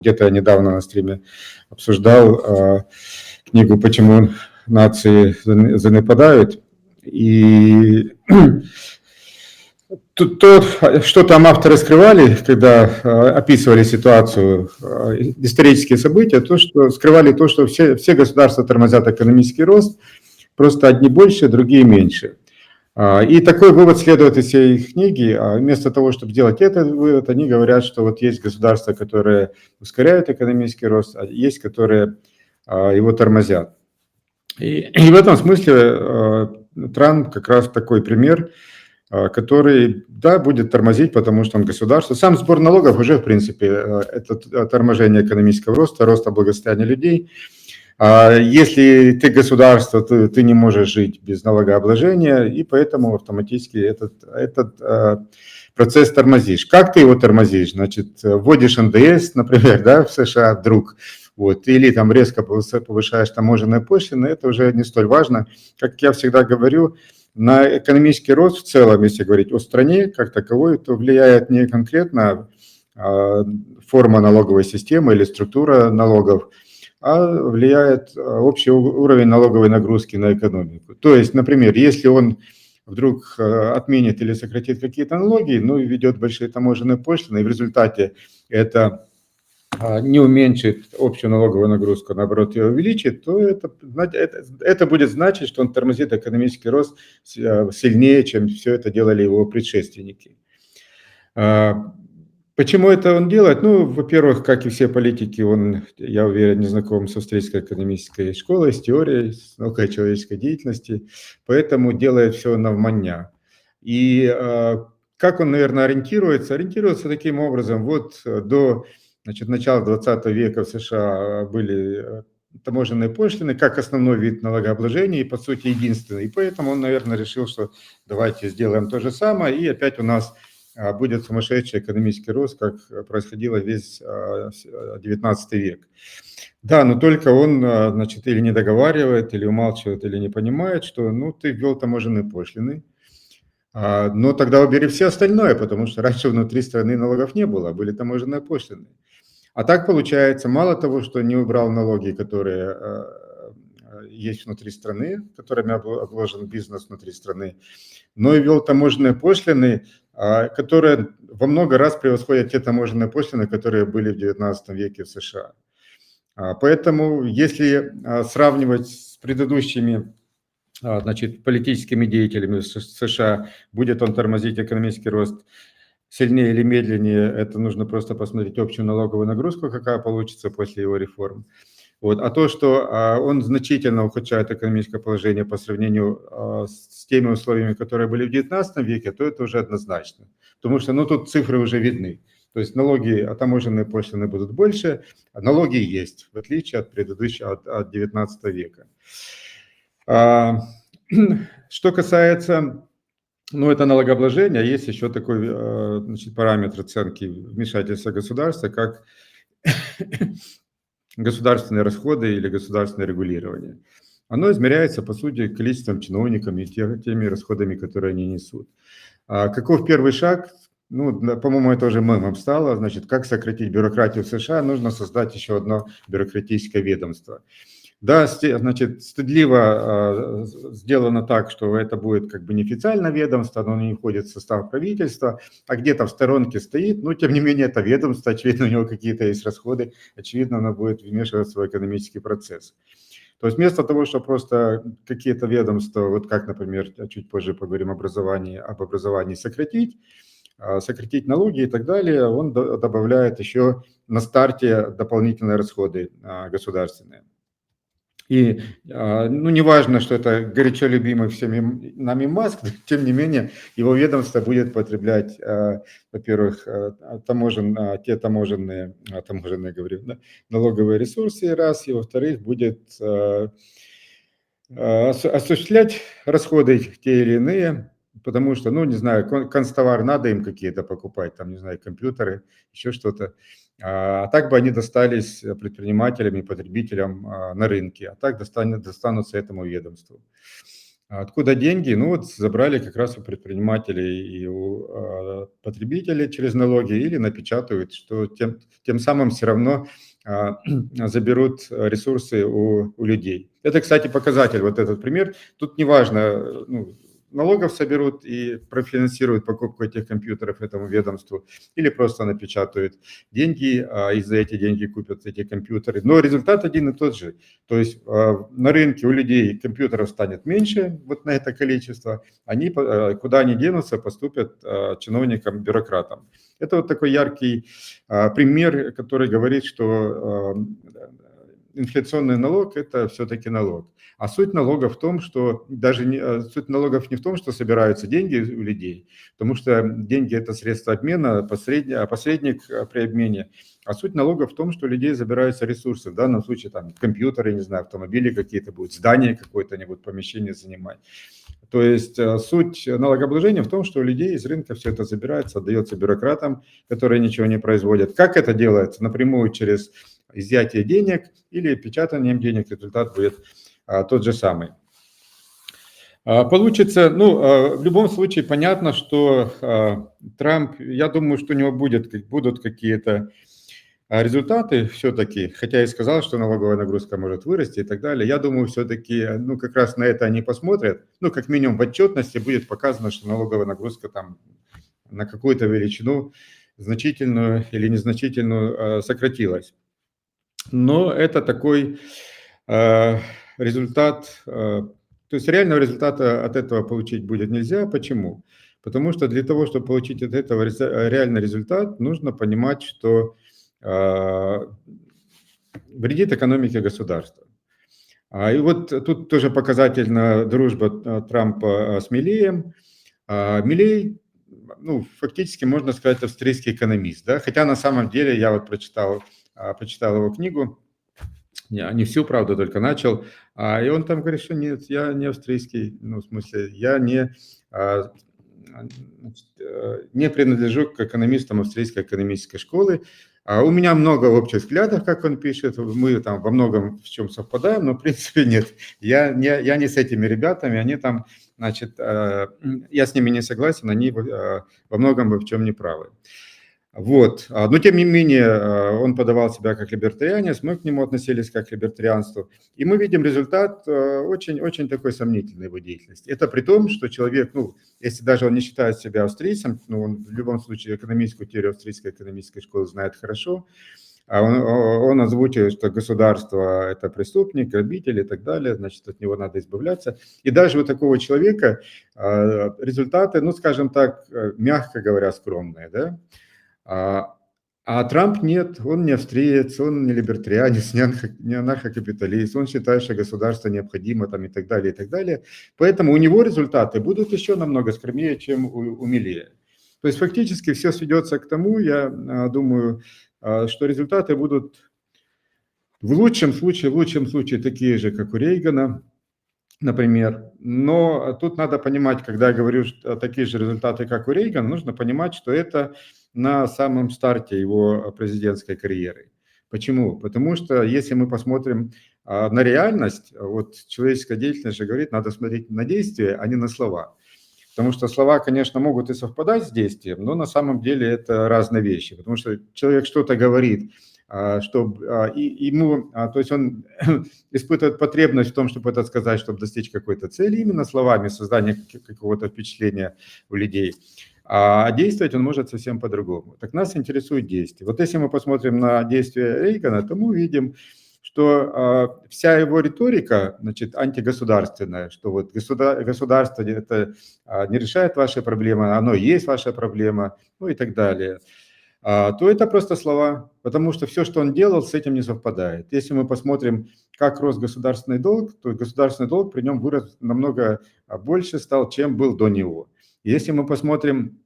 Где-то я недавно на стриме обсуждал книгу «Почему нации занепадают». И то, что там авторы скрывали, когда описывали ситуацию, исторические события, то, что скрывали то, что все государства тормозят экономический рост, просто одни больше, другие меньше. И такой вывод следует из всей их книги. Вместо того, чтобы сделать этот вывод, они говорят, что вот есть государства, которые ускоряют экономический рост, а есть, которые его тормозят. И в этом смысле Трамп как раз такой пример, который, да, будет тормозить, потому что он государство. Сам сбор налогов уже, в принципе, это торможение экономического роста, роста благосостояния людей. Если ты государство, то ты не можешь жить без налогообложения, и поэтому автоматически этот процесс тормозишь. Как ты его тормозишь? Значит, вводишь НДС, например, да, в США вдруг, вот, или там резко повышаешь таможенные пошлины, это уже не столь важно. Как я всегда говорю, на экономический рост в целом, если говорить о стране как таковой, то влияет не конкретно форма налоговой системы или структура налогов, а влияет общий уровень налоговой нагрузки на экономику. То есть, например, если он вдруг отменит или сократит какие-то налоги, ну и введет большие таможенные пошлины, и в результате это не уменьшит общую налоговую нагрузку, а наоборот ее увеличит, то это будет значить, что он тормозит экономический рост сильнее, чем все это делали его предшественники. Почему это он делает? Ну, во-первых, как и все политики, он, я уверен, не знаком с австрийской экономической школой, с теорией, с наукой человеческой деятельности, поэтому делает все навмання. И как он, наверное, ориентируется? Ориентируется таким образом. Вот до начала 20 века в США были таможенные пошлины как основной вид налогообложения и, по сути, единственный. И поэтому он, наверное, решил, что давайте сделаем то же самое, и опять у нас будет сумасшедший экономический рост, как происходило весь 19 век. Да, но только он, значит, или не договаривает, или умалчивает, или не понимает, что, ну, ты ввел таможенные пошлины, но тогда убери все остальное, потому что раньше внутри страны налогов не было, были таможенные пошлины. А так получается, мало того, что не убрал налоги, которые есть внутри страны, которыми обложен бизнес внутри страны, но и ввел таможенные пошлины, которые во много раз превосходят те таможенные пошлины, которые были в 19 веке в США. Поэтому, если сравнивать с предыдущими, значит, политическими деятелями в США, будет он тормозить экономический рост сильнее или медленнее, это нужно просто посмотреть общую налоговую нагрузку, какая получится после его реформ. Вот. А то, что он значительно ухудшает экономическое положение по сравнению с теми условиями, которые были в 19 веке, то это уже однозначно. Потому что, ну, тут цифры уже видны. То есть налоги, таможенные пошлины будут больше, а налоги есть, в отличие от предыдущего, от 19 века. Что касается, ну, это налогообложение, есть еще такой, значит, параметр оценки вмешательства государства, как государственные расходы или государственное регулирование. Оно измеряется, по сути, количеством чиновников и теми расходами, которые они несут. Каков первый шаг? Ну, по-моему, это уже мемом стало. Значит, как сократить бюрократию в США? Нужно создать еще одно бюрократическое ведомство. Да, значит, стыдливо сделано так, что это будет как бы неофициальное ведомство, оно не входит в состав правительства, а где-то в сторонке стоит, но тем не менее это ведомство, очевидно, у него какие-то есть расходы, очевидно, оно будет вмешиваться в экономический процесс. То есть вместо того, чтобы просто какие-то ведомства, вот как, например, чуть позже поговорим об образовании сократить налоги и так далее, он добавляет еще на старте дополнительные расходы государственные. И, ну, не важно, что это горячо любимый всеми нами Маск, тем не менее, его ведомство будет потреблять, во-первых, те таможенные, говорю, да, налоговые ресурсы, раз, и, во-вторых, будет осуществлять расходы те или иные, потому что, ну, не знаю, канцтовар надо им какие-то покупать, там, не знаю, компьютеры, еще что-то. А так бы они достались предпринимателям и потребителям на рынке, а так достанутся этому ведомству. Откуда деньги? Ну вот забрали как раз у предпринимателей и у потребителей через налоги или напечатают, что тем самым все равно заберут ресурсы у людей. Это, кстати, показатель, вот этот пример. Тут неважно, ну, налогов соберут и профинансируют покупку этих компьютеров этому ведомству или просто напечатают деньги, и за эти деньги купят эти компьютеры. Но результат один и тот же. То есть на рынке у людей компьютеров станет меньше, вот на это количество, они, куда они денутся, поступят чиновникам, бюрократам. Это вот такой яркий пример, который говорит, что инфляционный налог – это все-таки налог. А суть налогов в том, что суть налогов не в том, что собираются деньги у людей, потому что деньги – это средство обмена, посредник при обмене. А суть налогов в том, что у людей забираются ресурсы. В данном случае там компьютеры, не знаю, автомобили какие-то будут, здание какое-то они будут, помещение занимать. То есть суть налогообложения в том, что у людей из рынка все это забирается, отдается бюрократам, которые ничего не производят. Как это делается? Напрямую через изъятие денег или печатанием денег, результат будет тот же самый. Получится, ну, в любом случае понятно, что Трамп, я думаю, что у него будут какие-то результаты все-таки, хотя и сказал, что налоговая нагрузка может вырасти и так далее, я думаю, все-таки, ну, как раз на это они посмотрят, ну, как минимум в отчетности будет показано, что налоговая нагрузка там на какую-то величину значительную или незначительную сократилась. Но это такой результат, то есть реального результата от этого получить будет нельзя. Почему? Потому что для того, чтобы получить от этого реальный результат, нужно понимать, что вредит экономике государства. И вот тут тоже показательна дружба Трампа с Миллеем. Миллей, ну, фактически, можно сказать, австрийский экономист, да? Хотя на самом деле я вот почитал его книгу, не всю, правда, только начал, и он там говорит, что нет, я не австрийский, ну, в смысле, я не принадлежу к экономистам австрийской экономической школы. У меня много общих взглядов, как он пишет, мы там во многом в чем совпадаем, но в принципе нет. Я не с этими ребятами, они там, значит, я с ними не согласен, они во многом в чем не правы. Вот. Но тем не менее, он подавал себя как либертарианец, мы к нему относились как к либертарианству. И мы видим результат очень такой сомнительной его деятельности. Это при том, что человек, ну, если даже он не считает себя австрийцем, ну, он в любом случае экономическую теорию австрийской экономической школы знает хорошо, он озвучивает, что государство – это преступник, грабитель и так далее, значит, от него надо избавляться. И даже у такого человека результаты, ну, скажем так, мягко говоря, скромные, да? А Трамп нет, он не австриец, он не либертарианец, не анархокапиталист, он считает, что государство необходимо там, и так далее, и так далее. Поэтому у него результаты будут еще намного скромнее, чем у Миллея. То есть фактически все сведется к тому, я думаю, что результаты будут в лучшем случае такие же, как у Рейгана, например. Но тут надо понимать, когда я говорю, что такие же результаты, как у Рейгана, нужно понимать, что это на самом старте его президентской карьеры. Почему? Потому что если мы посмотрим на реальность, вот человеческая деятельность же говорит, надо смотреть на действия, а не на слова. Потому что слова, конечно, могут и совпадать с действием, но на самом деле это разные вещи. Потому что человек что-то говорит, чтобы ему, то есть он испытывает потребность в том, чтобы это сказать, чтобы достичь какой-то цели, именно словами, создания какого-то впечатления у людей. А действовать он может совсем по-другому. Так нас интересует действие. Вот если мы посмотрим на действия Рейгана, то мы увидим, что вся его риторика, значит, антигосударственная, что вот государство это не решает ваши проблемы, оно и есть ваша проблема, ну и так далее, то это просто слова, потому что все, что он делал, с этим не совпадает. Если мы посмотрим, как рос государственный долг, то государственный долг при нем вырос намного больше стал, чем был до него. Если мы посмотрим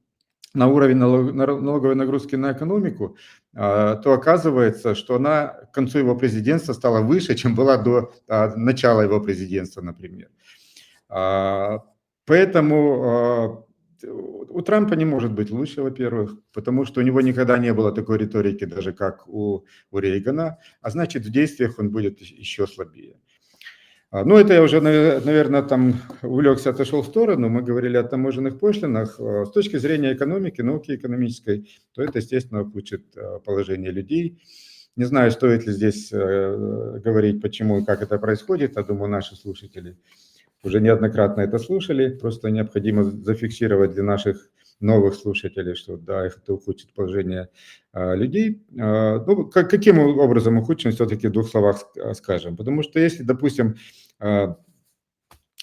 на уровень налоговой нагрузки на экономику, то оказывается, что она к концу его президентства стала выше, чем была до начала его президентства, например. Поэтому у Трампа не может быть лучше, во-первых, потому что у него никогда не было такой риторики, даже как у Рейгана, а значит, в действиях он будет еще слабее. Ну, это я уже, наверное, там увлекся, отошел в сторону. Мы говорили о таможенных пошлинах. С точки зрения экономики, науки экономической, то это, естественно, ухудшит положение людей. Не знаю, стоит ли здесь говорить, почему и как это происходит. Я думаю, наши слушатели уже неоднократно это слушали. Просто необходимо зафиксировать для наших новых слушателей, что да, это ухудшит положение людей. Ну, каким образом ухудшим, все-таки в двух словах скажем. Потому что если, допустим,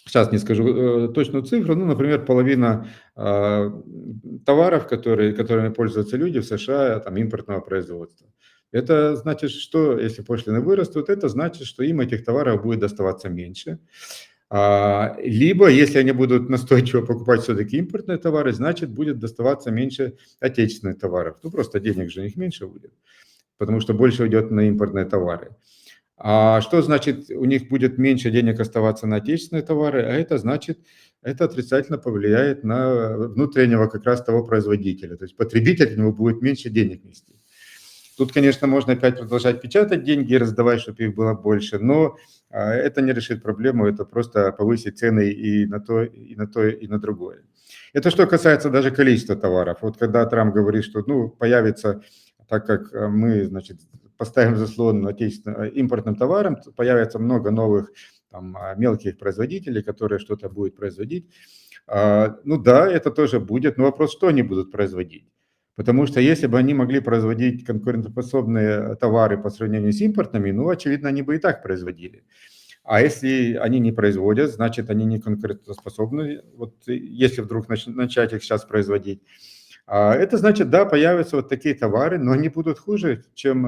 сейчас не скажу точную цифру, ну, например, половина товаров, которыми пользуются люди в США, там, импортного производства. Это значит, что если пошлины вырастут, это значит, что им этих товаров будет доставаться меньше. Либо, если они будут настойчиво покупать все-таки импортные товары, значит, будет доставаться меньше отечественных товаров. Ну, просто денег же у них меньше будет, потому что больше уйдет на импортные товары. А что значит, у них будет меньше денег оставаться на отечественные товары? А это значит, это отрицательно повлияет на внутреннего как раз того производителя. То есть потребитель от него будет меньше денег нести. Тут, конечно, можно опять продолжать печатать деньги и раздавать, чтобы их было больше, но это не решит проблему, это просто повысит цены и на то, и на то, и на другое. Это что касается даже количества товаров. Вот когда Трамп говорит, что появится, так как мы, значит, поставим заслон импортным товарам, появится много новых там, мелких производителей, которые что-то будут производить. Ну да, это тоже будет, но вопрос, что они будут производить. Потому что если бы они могли производить конкурентоспособные товары по сравнению с импортными, ну, очевидно, они бы и так производили. А если они не производят, значит, они не конкурентоспособны. Вот если вдруг начать их сейчас производить, это значит, да, появятся вот такие товары, но они будут хуже, чем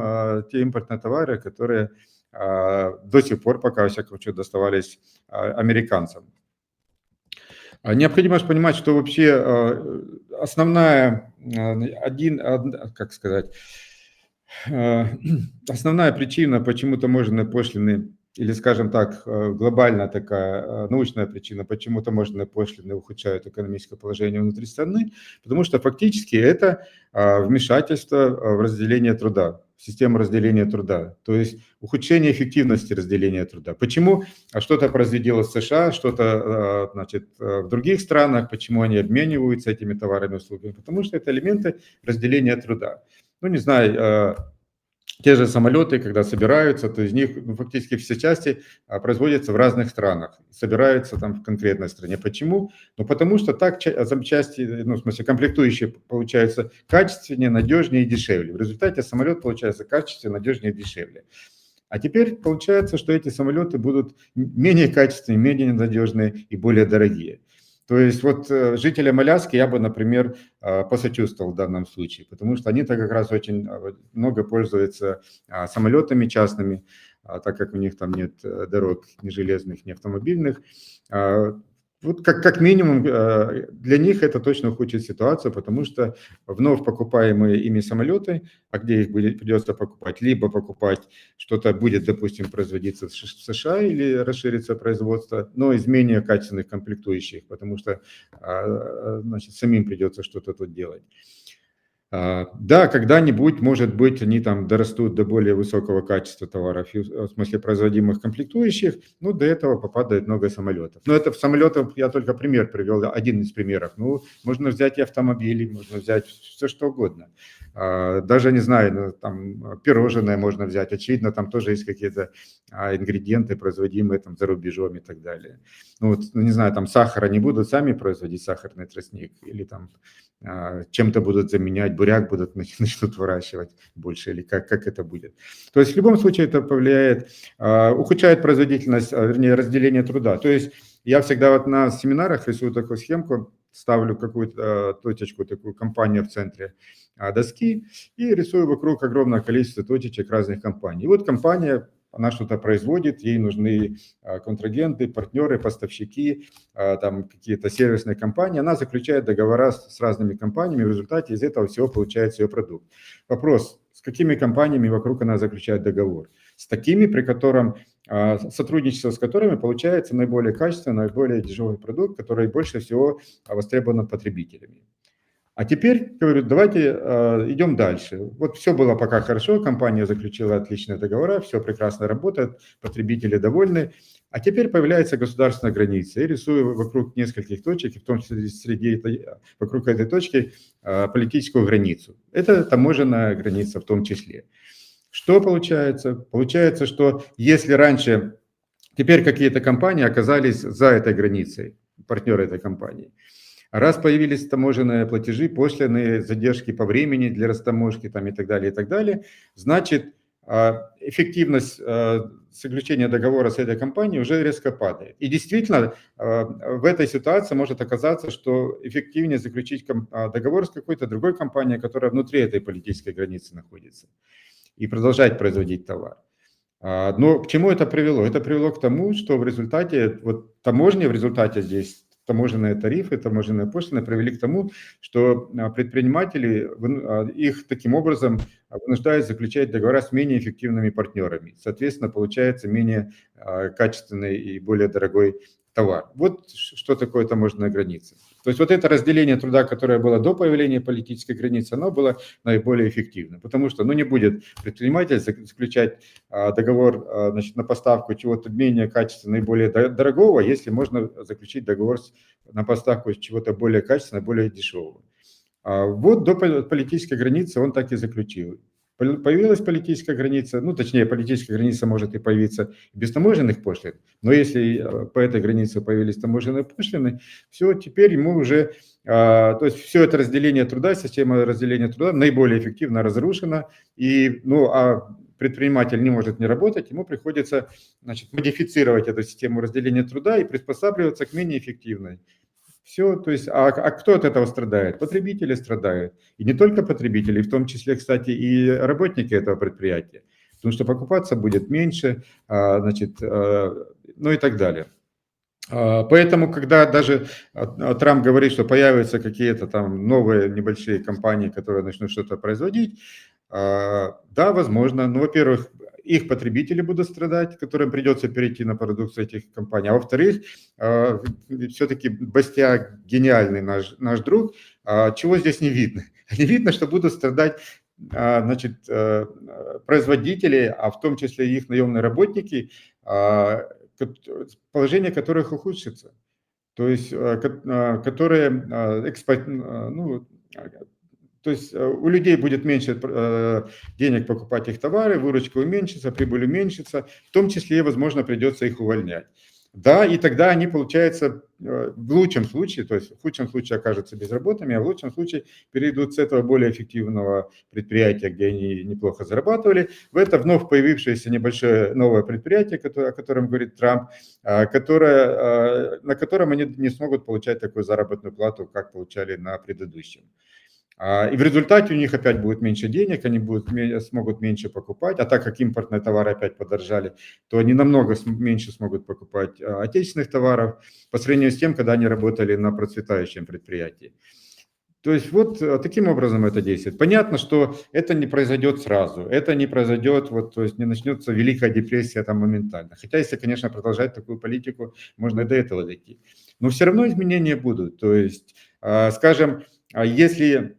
те импортные товары, которые до сих пор, пока, во всяком случае, доставались американцам. Необходимо же понимать, что вообще основная, как сказать, основная причина, почему таможенные пошлины, или, скажем так, глобальная такая научная причина, почему таможенные пошлины ухудшают экономическое положение внутри страны, потому что фактически это вмешательство в разделение труда, в систему разделения труда, то есть ухудшение эффективности разделения труда. Почему что-то произведено в США, что-то, значит, в других странах, почему они обмениваются этими товарами и услугами? Потому что это элементы разделения труда. Ну, не знаю, те же самолеты, когда собираются, то из них фактически все части производятся в разных странах, собираются там в конкретной стране. Почему? Ну, потому что так запчасти, ну, в смысле, комплектующие получаются качественнее, надежнее и дешевле. В результате самолет получается качественнее, надежнее и дешевле. А теперь получается, что эти самолеты будут менее качественные, менее надежные и более дорогие. То есть вот жителям Аляски я бы, например, посочувствовал в данном случае, потому что они-то как раз очень много пользуются самолетами частными, так как у них там нет дорог ни железных, ни автомобильных. Вот как минимум для них это точно ухудшит ситуацию, потому что вновь покупаемые ими самолеты, а где их придется покупать, либо покупать что-то будет, допустим, производиться в США или расширится производство, но из менее качественных комплектующих, потому что, значит, самим придется что-то тут делать. Да, когда-нибудь, может быть, они там дорастут до более высокого качества товаров, в смысле производимых комплектующих, но до этого попадает много самолетов. Но это в самолетах я только пример привел, один из примеров. Ну, можно взять и автомобили, можно взять все что угодно. Даже, не знаю, там пирожное можно взять, очевидно, там тоже есть какие-то ингредиенты, производимые там за рубежом и так далее. Ну, вот, не знаю, там сахара не будут сами производить, сахарный тростник, или там чем-то будут заменять, буряк начнут выращивать больше, или как это будет. То есть в любом случае это повлияет, ухудшает производительность, вернее, разделение труда. То есть я всегда вот на семинарах рисую такую схемку, ставлю какую-то точечку, такую компанию в центре доски и рисую вокруг огромное количество точечек разных компаний. И вот компания, она что-то производит, ей нужны контрагенты, партнеры, поставщики, там какие-то сервисные компании. Она заключает договора с разными компаниями, в результате из этого всего получается ее продукт. Вопрос, с какими компаниями вокруг она заключает договор? С такими, при котором сотрудничество с которыми получается наиболее качественный, наиболее дешевый продукт, который больше всего востребован потребителями. А теперь, говорю, давайте идем дальше. Вот все было пока хорошо, компания заключила отличные договора, все прекрасно работает, потребители довольны. А теперь появляется государственная граница. И рисую вокруг нескольких точек, и в том числе вокруг этой точки политическую границу. Это таможенная граница в том числе. Что получается? Получается, что если раньше, теперь какие-то компании оказались за этой границей, партнеры этой компании. Раз появились таможенные платежи, пошлины, задержки по времени для растаможки там, и так далее, значит, эффективность заключения договора с этой компанией уже резко падает. И действительно, в этой ситуации может оказаться, что эффективнее заключить договор с какой-то другой компанией, которая внутри этой политической границы находится, и продолжать производить товар. Но к чему это привело? Это привело к тому, что в результате, вот таможня в результате здесь, таможенные тарифы, таможенные пошлины привели к тому, что предприниматели их таким образом вынуждают заключать договора с менее эффективными партнерами. Соответственно, получается менее качественный и более дорогой товар. Вот что такое таможенная граница. То есть вот это разделение труда, которое было до появления политической границы, оно было наиболее эффективным, потому что не будет предприниматель заключать договор значит, на поставку чего-то менее качественного и более дорогого, если можно заключить договор на поставку чего-то более качественного, более дешевого. Вот до политической границы он так и заключил. Появилась политическая граница, точнее, политическая граница может и появиться без таможенных пошлин, но если по этой границе появились таможенные пошлины, все, теперь ему уже, то есть все это разделение труда, система разделения труда наиболее эффективно разрушена, и, предприниматель не может не работать, ему приходится, значит, модифицировать эту систему разделения труда и приспосабливаться к менее эффективной. Все, то есть, кто от этого страдает? Потребители страдают. И не только потребители, в том числе, кстати, и работники этого предприятия. Потому что покупаться будет меньше, значит, и так далее. Поэтому, когда даже Трамп говорит, что появятся какие-то там новые небольшие компании, которые начнут что-то производить, да, возможно. Ну, во-первых, их потребители будут страдать, которым придется перейти на продукцию этих компаний. А во-вторых, все-таки Бастиак гениальный наш друг, чего здесь не видно? Не видно, что будут страдать значит, производители, а в том числе и их наемные работники, положение которых ухудшится. То есть, которые то есть у людей будет меньше денег покупать их товары, выручка уменьшится, прибыль уменьшится, в том числе, возможно, придется их увольнять. Да, и тогда они, получается, в лучшем случае, то есть в худшем случае окажутся безработными, а в лучшем случае перейдут с этого более эффективного предприятия, где они неплохо зарабатывали, в это вновь появившееся небольшое новое предприятие, о котором говорит Трамп, на котором они не смогут получать такую заработную плату, как получали на предыдущем. И в результате у них опять будет меньше денег, они смогут меньше покупать, а так как импортные товары опять подорожали, то они намного меньше смогут покупать отечественных товаров по сравнению с тем, когда они работали на процветающем предприятии. То есть вот таким образом это действует. Понятно, что это не произойдет сразу, это не произойдет, то есть не начнется Великая депрессия там моментально. Хотя, если, конечно, продолжать такую политику, можно и до этого дойти. Но все равно изменения будут. То есть, скажем, если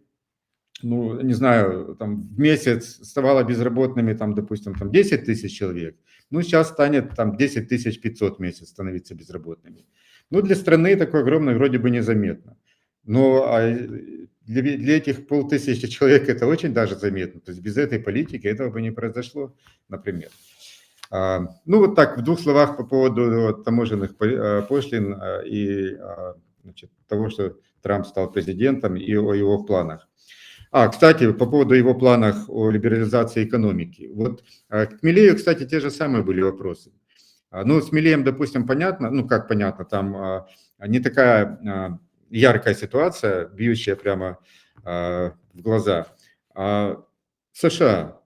не знаю, там в месяц ставало безработными, там, допустим, 10 тысяч человек, сейчас станет там 10 500 в месяц становиться безработными. Для страны такое огромное вроде бы незаметно. Но для этих 500 человек это очень даже заметно. То есть без этой политики этого бы не произошло, например. Вот так, в двух словах по поводу таможенных пошлин и значит, того, что Трамп стал президентом и о его планах. Кстати, по поводу его планов о либерализации экономики. Вот к Милею, кстати, те же самые были вопросы. С Милеем, допустим, понятно, как понятно, там не такая яркая ситуация, бьющая прямо в глаза. США.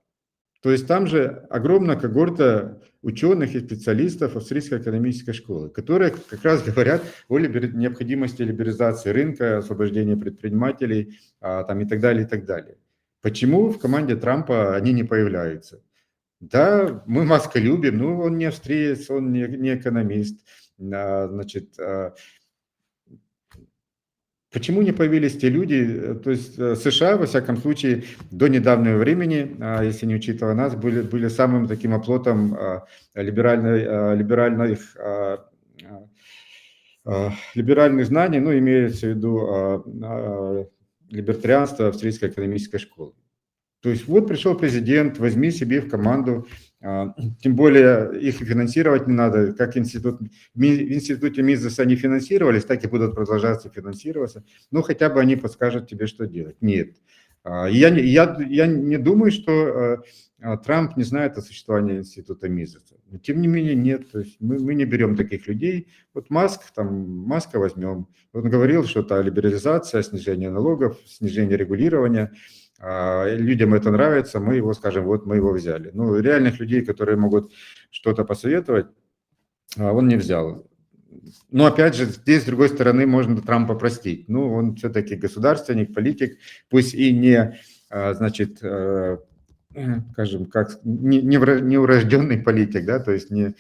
То есть там же огромная когорта ученых и специалистов австрийской экономической школы, которые как раз говорят о необходимости либерализации рынка, освобождения предпринимателей там, и так далее, и так далее. Почему в команде Трампа они не появляются? Да, мы Маска любим, но он не австриец, он не экономист. Значит, Почему не появились те люди, то есть США, во всяком случае, до недавнего времени, если не учитывая нас, были самым таким оплотом либеральных, либеральных знаний, ну, имеется в виду либертарианство австрийской экономической школы. То есть вот пришел президент, возьми себе в команду, тем более их финансировать не надо, как институт, в институте Мизеса они финансировались, так и будут продолжаться финансироваться, но хотя бы они подскажут тебе, что делать. Нет. Я не думаю, что Трамп не знает о существовании института Мизеса. Но тем не менее нет, то есть мы не берем таких людей. Вот Маска возьмем. Он говорил что-то о либерализации, о снижении налогов, снижении регулирования. Людям это нравится, мы его, скажем, вот мы его взяли. Ну, реальных людей, которые могут что-то посоветовать, он не взял. Но опять же, здесь, с другой стороны, можно Трампа простить. Ну, он все-таки государственник, политик, пусть и не, значит, скажем, как неурожденный политик, да, то есть не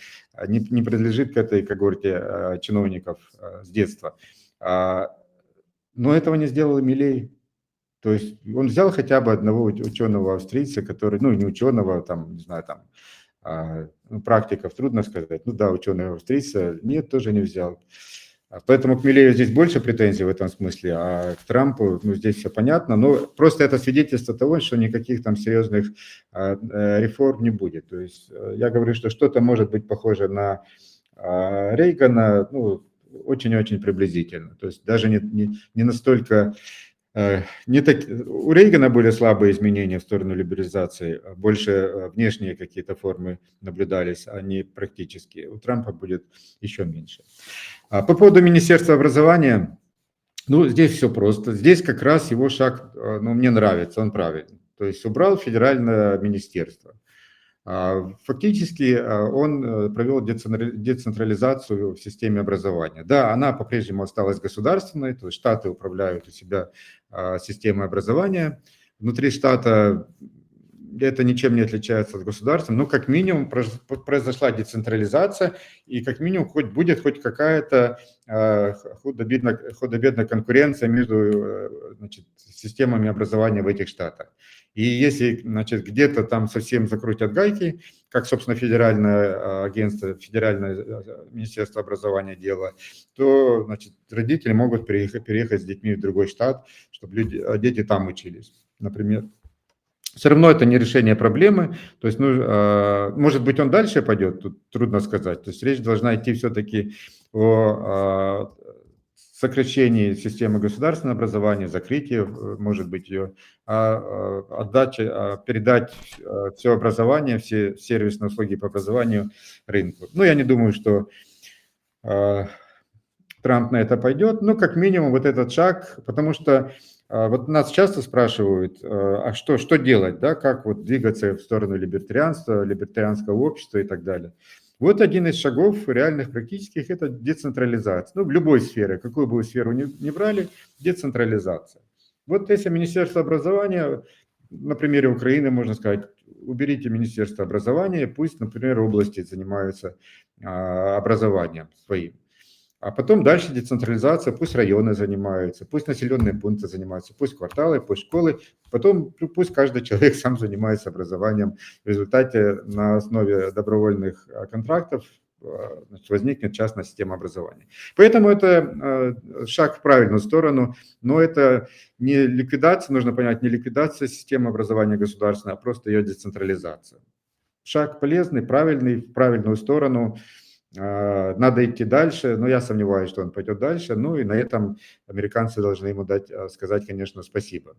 принадлежит к этой когорте чиновников с детства. Но этого не сделал Миллей. То есть он взял хотя бы одного ученого австрийца, который, ну, не ученого, там, не знаю, там, практиков, трудно сказать. Ну да, ученого австрийца, нет, тоже не взял. Поэтому к Миллею здесь больше претензий в этом смысле, а к Трампу, ну, здесь все понятно. Но просто это свидетельство того, что никаких там серьезных реформ не будет. То есть я говорю, что что-то может быть похоже на Рейгана, ну, очень-очень приблизительно. То есть даже не настолько... Не так, у Рейгана были слабые изменения в сторону либерализации, больше внешние какие-то формы наблюдались, а не практические. У Трампа будет еще меньше. По поводу Министерства образования, ну, здесь все просто. Здесь как раз его шаг, ну, мне нравится, он правильный. То есть убрал федеральное министерство. Фактически он провел децентрализацию в системе образования. Да, она по-прежнему осталась государственной, то есть штаты управляют у себя системой образования. Внутри штата это ничем не отличается от государства, но как минимум произошла децентрализация, и как минимум будет хоть какая-то худо-бедно конкуренция между, значит, системами образования в этих штатах. И если, значит, где-то там совсем закрутят гайки, как, собственно, федеральное агентство, федеральное министерство образования дело, то, значит, родители могут переехать с детьми в другой штат, чтобы дети там учились, например. Все равно это не решение проблемы, то есть, ну, может быть, он дальше пойдет, тут трудно сказать. То есть речь должна идти все-таки о сокращении системы государственного образования, закрытии, может быть, ее, отдаче, передать все образование, все сервисные услуги по образованию рынку. Ну, я не думаю, что Трамп на это пойдет, но как минимум вот этот шаг, потому что вот нас часто спрашивают, а что делать, да, как вот двигаться в сторону либертарианства, либертарианского общества и так далее. Вот один из шагов реальных, практических, это децентрализация. Ну, в любой сфере, какую бы вы сферу ни брали, децентрализация. Вот если Министерство образования, на примере Украины можно сказать, уберите Министерство образования, пусть, например, области занимаются образованием своим. А потом дальше децентрализация, пусть районы занимаются, пусть населенные пункты занимаются, пусть кварталы, пусть школы, потом пусть каждый человек сам занимается образованием. В результате на основе добровольных контрактов, значит, возникнет частная система образования. Поэтому это шаг в правильную сторону, но это не ликвидация, нужно понять, не ликвидация системы образования государственной, а просто ее децентрализация. Шаг полезный, правильный, в правильную сторону. Надо идти дальше, но я сомневаюсь, что он пойдет дальше. Ну и на этом американцы должны ему сказать, конечно, спасибо.